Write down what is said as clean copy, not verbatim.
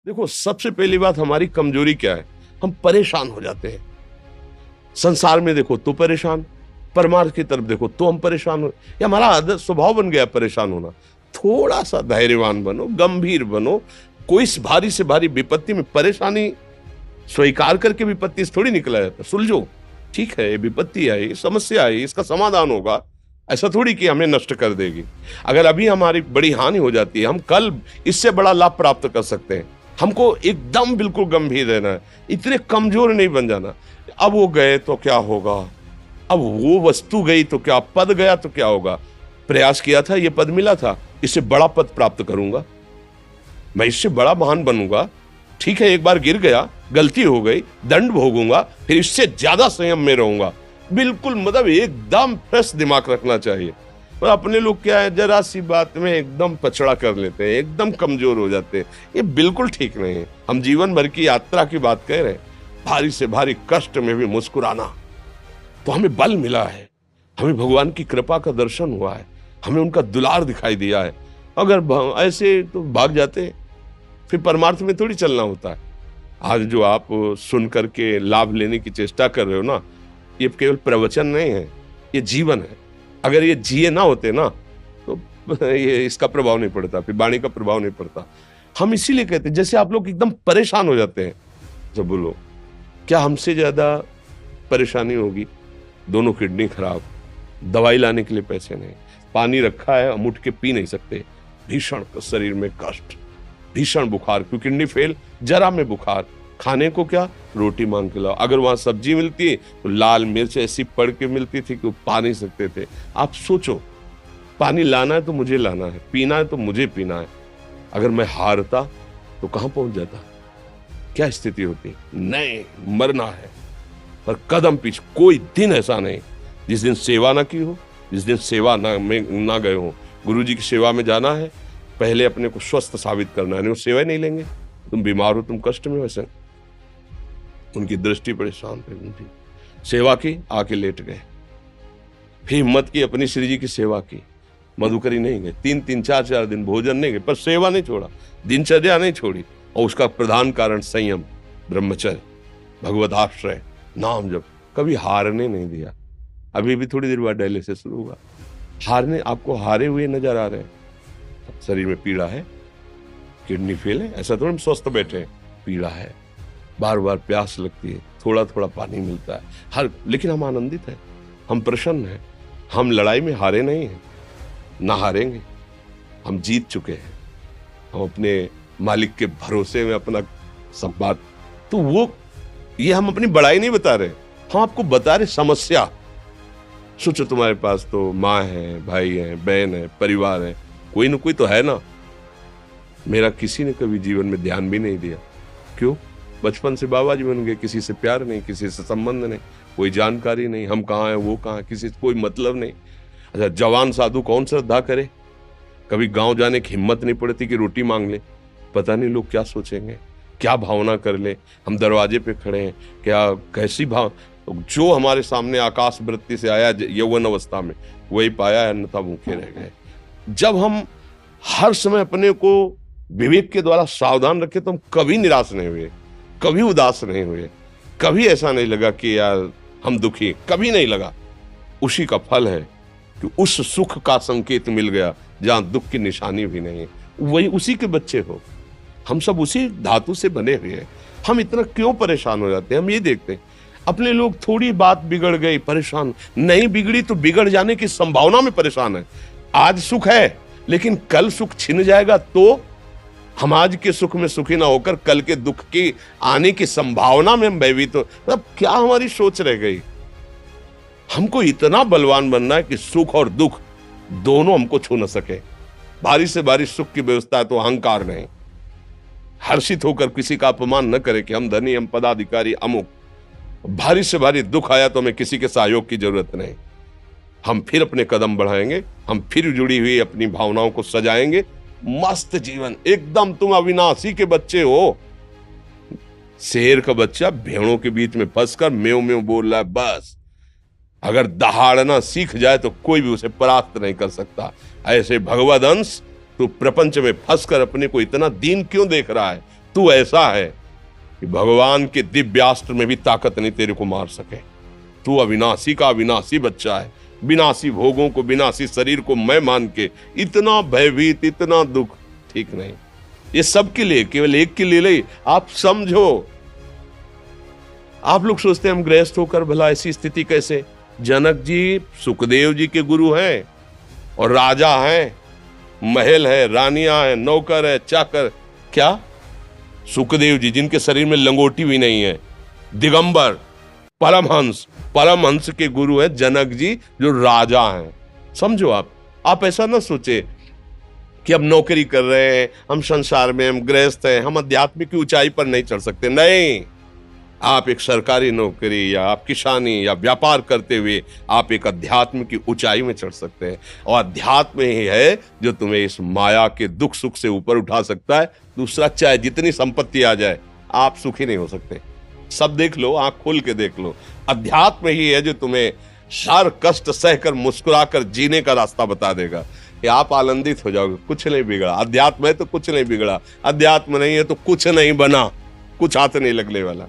देखो, सबसे पहली बात हमारी कमजोरी क्या है? हम परेशान हो जाते हैं। संसार में देखो तो परेशान, परमार्थ की तरफ देखो तो हम परेशान हो। ये हमारा आदत स्वभाव बन गया परेशान होना। थोड़ा सा धैर्यवान बनो, गंभीर बनो। कोई इस भारी से भारी विपत्ति में परेशानी स्वीकार करके विपत्ति से थोड़ी निकला जाता। सुलझो, ठीक है, ये विपत्ति आई, समस्या आई, इसका समाधान होगा। ऐसा थोड़ी कि हमें नष्ट कर देगी। अगर अभी हमारी बड़ी हानि हो जाती है, हम कल इससे बड़ा लाभ प्राप्त कर सकते हैं। हमको एकदम बिल्कुल गंभीर रहना है, इतने कमजोर नहीं बन जाना। अब वो गए तो क्या होगा, अब वो वस्तु गई तो क्या, पद गया तो क्या होगा। प्रयास किया था, ये पद मिला था, इससे बड़ा पद प्राप्त करूंगा, मैं इससे बड़ा महान बनूंगा। ठीक है, एक बार गिर गया, गलती हो गई, दंड भोगूंगा, फिर इससे ज्यादा संयम में रहूंगा। बिल्कुल मतलब एकदम फ्रेश दिमाग रखना चाहिए। पर अपने लोग क्या है, जरा सी बात में एकदम पछड़ा कर लेते हैं, एकदम कमजोर हो जाते हैं। ये बिल्कुल ठीक नहीं है। हम जीवन भर की यात्रा की बात कह रहे हैं, भारी से भारी कष्ट में भी मुस्कुराना, तो हमें बल मिला है, हमें भगवान की कृपा का दर्शन हुआ है, हमें उनका दुलार दिखाई दिया है। अगर ऐसे तो भाग जाते, फिर परमार्थ में थोड़ी चलना होता है। आज जो आप सुन करके लाभ लेने की चेष्टा कर रहे हो ना, ये केवल प्रवचन नहीं है, ये जीवन है। अगर ये जिए ना होते ना, तो ये इसका प्रभाव नहीं पड़ता, फिर वाणी का प्रभाव नहीं पड़ता। हम इसीलिए कहते हैं, जैसे आप लोग एकदम परेशान हो जाते हैं जब बोलो, क्या हमसे ज्यादा परेशानी होगी? दोनों किडनी खराब, दवाई लाने के लिए पैसे नहीं, पानी रखा है हम उठ के पी नहीं सकते, भीषण शरीर में कष्ट, भीषण बुखार, क्योंकि किडनी फेल, जरा में बुखार, खाने को क्या, रोटी मांग के लाओ। अगर वहां सब्जी मिलती है तो लाल मिर्च ऐसी पड़ के मिलती थी कि वो पा नहीं सकते थे। आप सोचो, पानी लाना है तो मुझे लाना है, पीना है तो मुझे पीना है। अगर मैं हारता तो कहां पहुंच जाता, क्या स्थिति होती? नहीं, मरना है, पर कदम पीछे। कोई दिन ऐसा नहीं जिस दिन सेवा ना की हो, जिस दिन सेवा ना गए हो। गुरु जी की सेवा में जाना है, पहले अपने को स्वस्थ साबित करना है, नहीं वो सेवा ही नहीं लेंगे। तुम बीमार हो, तुम कष्ट में, वैसे उनकी दृष्टि परेशान थे, उनकी सेवा की, आके लेट गए। फिर हिम्मत की, अपनी श्री जी की सेवा की, मधुकरी नहीं गए, 3-3 4-4 दिन भोजन नहीं गए, पर सेवा नहीं छोड़ा, दिनचर्या नहीं छोड़ी। और उसका प्रधान कारण संयम, ब्रह्मचर्य, भगवदाश्रय, नाम जप, कभी हारने नहीं दिया। अभी भी थोड़ी देर बाद डायलिसिस शुरू होगा, हारने, आपको हारे हुए नजर आ रहे हैं। शरीर में पीड़ा है, किडनी फेल है, ऐसा तो हम स्वस्थ बैठे हैं, पीड़ा है, बार बार प्यास लगती है, थोड़ा थोड़ा पानी मिलता है, लेकिन हम आनंदित हैं, हम प्रसन्न हैं। हम लड़ाई में हारे नहीं हैं, ना हारेंगे, हम जीत चुके हैं। हम अपने मालिक के भरोसे में अपना सब बात, तो वो, ये हम अपनी बड़ाई नहीं बता रहे, हम आपको बता रहे समस्या। सोचो, तुम्हारे पास तो माँ है, भाई है, बहन है, परिवार है, कोई ना कोई तो है ना। मेरा किसी ने कभी जीवन में ध्यान भी नहीं दिया। क्यों? बचपन से बाबा जी बन गए, किसी से प्यार नहीं, किसी से संबंध नहीं, कोई जानकारी नहीं, हम कहाँ हैं, वो कहाँ, किसी से कोई मतलब नहीं। अच्छा, जवान साधु कौन श्रद्धा करे? कभी गांव जाने की हिम्मत नहीं पड़ती कि रोटी मांग ले, पता नहीं लोग क्या सोचेंगे, क्या भावना कर ले। हम दरवाजे पे खड़े हैं, क्या कैसी भाव, जो हमारे सामने आकाश वृत्ति से आया यौवन अवस्था में, वही पाया, अन्यथा भूखे रह गए। जब हम हर समय अपने को विवेक के द्वारा सावधान रखे, तो हम कभी निराश नहीं हुए, कभी उदास नहीं हुए, कभी ऐसा नहीं लगा कि यार हम दुखी, कभी नहीं लगा। उसी का फल है कि उस सुख का संकेत मिल गया जहां दुख की निशानी भी नहीं है। वही उसी के बच्चे हो, हम सब उसी धातु से बने हुए हैं। हम इतना क्यों परेशान हो जाते हैं? हम ये देखते हैं, अपने लोग थोड़ी बात बिगड़ गई परेशान, नहीं बिगड़ी तो बिगड़ जाने की संभावना में परेशान है। आज सुख है, लेकिन कल सुख छिन जाएगा, तो हम आज के सुख में सुखी ना होकर कल के दुख की आने की संभावना में हम भयभीत हो। मतलब क्या हमारी सोच रह गई? हमको इतना बलवान बनना है कि सुख और दुख दोनों हमको छू न सके। भारी से भारी सुख की व्यवस्था है तो अहंकार नहीं, हर्षित होकर किसी का अपमान न करे कि हम धनी, हम पदाधिकारी, अमुक। भारी से भारी दुख आया तो हमें किसी के सहयोग की जरूरत नहीं, हम फिर अपने कदम बढ़ाएंगे, हम फिर जुड़ी हुई अपनी भावनाओं को सजाएंगे। मस्त जीवन, एकदम तुम अविनाशी के बच्चे हो। शेर का बच्चा भेड़ों के बीच में फंसकर म्यों म्यों बोल रहा है, बस अगर दहाड़ना सीख जाए तो कोई भी उसे परास्त नहीं कर सकता। ऐसे भगवद अंश, तू प्रपंच में फंसकर अपने को इतना दीन क्यों देख रहा है? तू ऐसा है कि भगवान के दिव्यास्त्र में भी ताकत नहीं तेरे को मार सके। तू अविनाशी का अविनाशी बच्चा है। विनाशी भोगों को, विनाशी शरीर को मैं मान के इतना भयभीत, इतना दुख ठीक नहीं। ये सबके लिए, केवल एक के लिए नहीं। आप समझो, आप लोग सोचते हैं हम गृहस्थ होकर भला ऐसी स्थिति कैसे। जनक जी सुखदेव जी के गुरु हैं और राजा हैं, महल है, रानियां हैं, नौकर है, चाकर। क्या सुखदेव जी जिनके शरीर में लंगोटी भी नहीं है, दिगंबर, परमहंस, परमहंस के गुरु हैं जनक जी जो राजा हैं। समझो आप ऐसा ना सोचे कि हम नौकरी कर रहे हैं, हम संसार में, हम गृहस्थ हैं, हम आध्यात्मिक की ऊंचाई पर नहीं चढ़ सकते। नहीं, आप एक सरकारी नौकरी या आप किसानी या व्यापार करते हुए आप एक अध्यात्म की ऊंचाई में चढ़ सकते हैं। और अध्यात्म ही है जो तुम्हें इस माया के दुख सुख से ऊपर उठा सकता है। दूसरा, चाहे जितनी संपत्ति आ जाए, आप सुखी नहीं हो सकते। सब देख लो, आंख खोल के देख लो। अध्यात्म ही है जो तुम्हें हर कष्ट सहकर मुस्कुराकर जीने का रास्ता बता देगा कि आप आनंदित हो जाओगे। कुछ नहीं बिगड़ा। अध्यात्म है तो कुछ नहीं बिगड़ा, अध्यात्म नहीं है तो कुछ नहीं बना, कुछ हाथ नहीं लगने वाला।